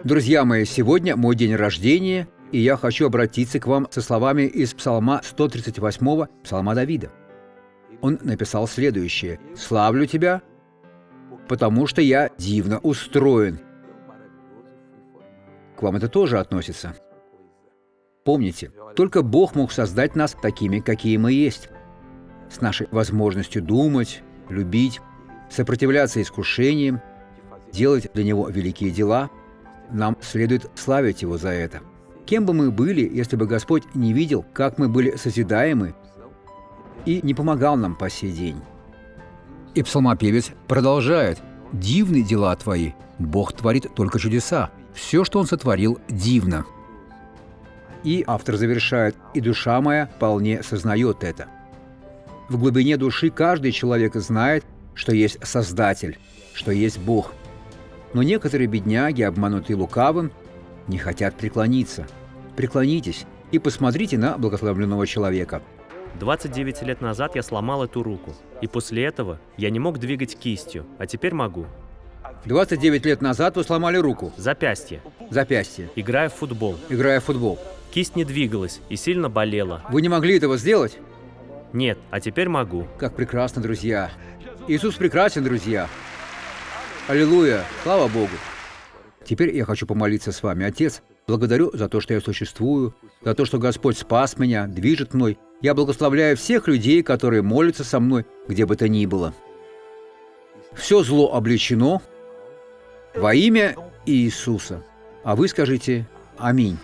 Друзья мои, сегодня мой день рождения, и я хочу обратиться к вам со словами из Псалма 138, Псалма Давида. Он написал следующее: «Славлю Тебя, потому что я дивно устроен». К вам это тоже относится. Помните, только Бог мог создать нас такими, какие мы есть, с нашей возможностью думать, любить, сопротивляться искушениям, делать для Него великие дела. Нам следует славить Его за это. Кем бы мы были, если бы Господь не видел, как мы были созидаемы, и не помогал нам по сей день? И псалмопевец продолжает: «Дивны дела Твои, Бог творит только чудеса, все, что Он сотворил, дивно». И автор завершает: «И душа моя вполне сознает это». В глубине души каждый человек знает, что есть Создатель, что есть Бог. Но некоторые бедняги, обманутые лукавым, не хотят преклониться. Преклонитесь и посмотрите на благословленного человека. 29 лет назад я сломал эту руку, и после этого я не мог двигать кистью, а теперь могу. 29 лет назад вы сломали руку. Запястье. Запястье. Играя в футбол. Играя в футбол. Кисть не двигалась и сильно болела. Вы не могли этого сделать? Нет, а теперь могу. Как прекрасно, друзья. Иисус прекрасен, друзья. Аллилуйя! Слава Богу! Теперь я хочу помолиться с вами. Отец, благодарю за то, что я существую, за то, что Господь спас меня, движет мной. Я благословляю всех людей, которые молятся со мной, где бы то ни было. Все зло обличено во имя Иисуса. А вы скажите «Аминь».